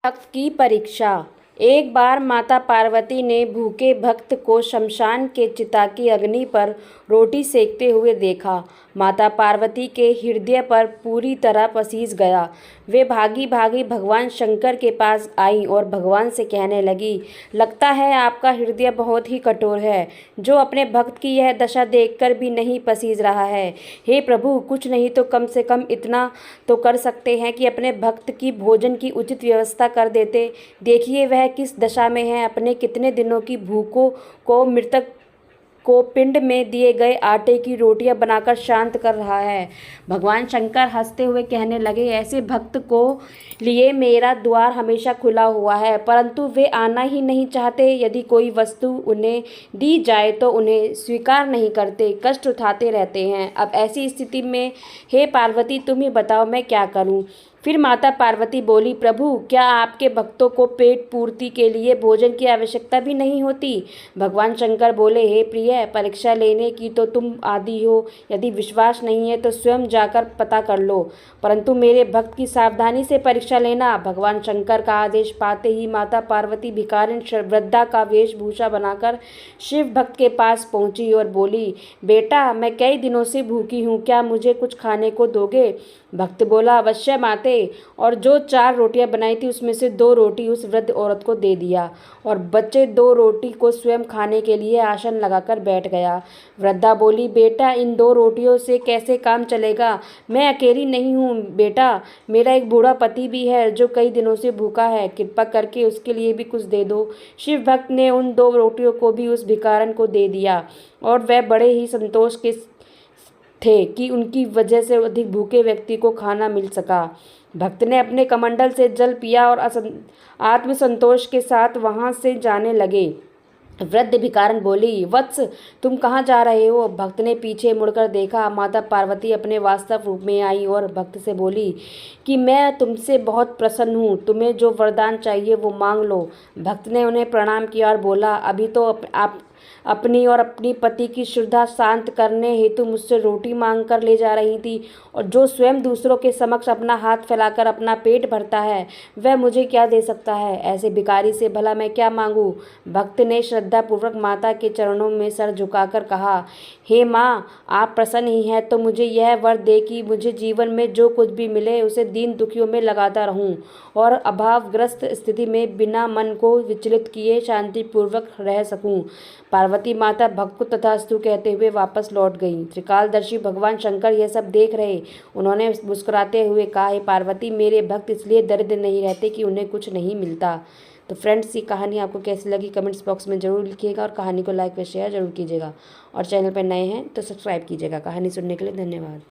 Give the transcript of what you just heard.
भक्त की परीक्षा। एक बार माता पार्वती ने भूखे भक्त को शमशान के चिता की अग्नि पर रोटी सेकते हुए देखा। माता पार्वती के हृदय पर पूरी तरह पसीज गया। वे भागी भागी भगवान शंकर के पास आईं और भगवान से कहने लगी, लगता है आपका हृदय बहुत ही कठोर है, जो अपने भक्त की यह दशा देखकर भी नहीं पसीज रहा है। हे प्रभु, कुछ नहीं तो कम से कम इतना तो कर सकते हैं कि अपने भक्त की भोजन की उचित व्यवस्था कर देते। देखिए वह किस दशा में है, अपने कितने दिनों की भूखों को मृतक को पिंड में दिए गए आटे की रोटियां बनाकर शांत कर रहा है। भगवान शंकर हंसते हुए कहने लगे, ऐसे भक्त को लिए मेरा द्वार हमेशा खुला हुआ है, परंतु वे आना ही नहीं चाहते। यदि कोई वस्तु उन्हें दी जाए तो उन्हें स्वीकार नहीं करते, कष्ट उठाते रहते हैं। अब ऐसी स्थिति में हे पार्वती, तुम ही बताओ मैं क्या करूं। फिर माता पार्वती बोली, प्रभु, क्या आपके भक्तों को पेट पूर्ति के लिए भोजन की आवश्यकता भी नहीं होती। भगवान शंकर बोले, हे प्रिय, परीक्षा लेने की तो तुम आदी हो। यदि विश्वास नहीं है तो स्वयं जाकर पता कर लो, परंतु मेरे भक्त की सावधानी से परीक्षा लेना। भगवान शंकर का आदेश पाते ही माता पार्वती भिखारिन वृद्धा का वेशभूषा बनाकर शिव भक्त के पास पहुंची और बोली, बेटा, मैं कई दिनों से भूखी हूँ, क्या मुझे कुछ खाने को दोगे। भक्त बोला, अवश्य माते, और जो 4 रोटियां बनाई थी उसमें से 2 रोटी उस वृद्ध औरत को दे दिया और बचे 2 रोटी को स्वयं खाने के लिए आसन लगाकर बैठ गया। वृद्धा बोली, बेटा, इन 2 रोटियों से कैसे काम चलेगा। मैं अकेली नहीं हूँ बेटा, मेरा एक बूढ़ा पति भी है जो कई दिनों से भूखा है, कृपा करके उसके लिए भी कुछ दे दो। शिव भक्त ने उन 2 रोटियों को भी उस भिखारन को दे दिया और वह बड़े ही संतोष के थे कि उनकी वजह से अधिक भूखे व्यक्ति को खाना मिल सका। भक्त ने अपने कमंडल से जल पिया और आत्मसंतोष के साथ वहां से जाने लगे। वृद्ध भिखारन बोली, वत्स, तुम कहाँ जा रहे हो। भक्त ने पीछे मुड़कर देखा। माता पार्वती अपने वास्तव रूप में आई और भक्त से बोली कि मैं तुमसे बहुत प्रसन्न हूँ, तुम्हें जो वरदान चाहिए वो मांग लो। भक्त ने उन्हें प्रणाम किया और बोला, अभी तो आप अपनी और अपनी पति की श्रद्धा शांत करने हेतु मुझसे रोटी मांग कर ले जा रही थी, और जो स्वयं दूसरों के समक्ष अपना हाथ फैलाकर अपना पेट भरता है वह मुझे क्या दे सकता है। ऐसे भिखारी से भला मैं क्या मांगूं। भक्त ने श्रद्धापूर्वक माता के चरणों में सर झुकाकर कहा, हे माँ, आप प्रसन्न ही हैं तो मुझे यह वर दे कि मुझे जीवन में जो कुछ भी मिले उसे दीन दुखियों में लगाता रहूं और अभावग्रस्त स्थिति में बिना मन को विचलित किए शांतिपूर्वक रह सकूं। पार्वती माता भक्त को तथास्तु कहते हुए वापस लौट गई। त्रिकालदर्शी भगवान शंकर यह सब देख रहे। उन्होंने मुस्कुराते हुए कहा, हे पार्वती, मेरे भक्त इसलिए दरिद्र नहीं रहते कि उन्हें कुछ नहीं मिलता। तो फ्रेंड्स, ये कहानी आपको कैसी लगी कमेंट्स बॉक्स में ज़रूर लिखिएगा और कहानी को लाइक व शेयर जरूर कीजिएगा, और चैनल पर नए हैं तो सब्सक्राइब कीजिएगा। कहानी सुनने के लिए धन्यवाद।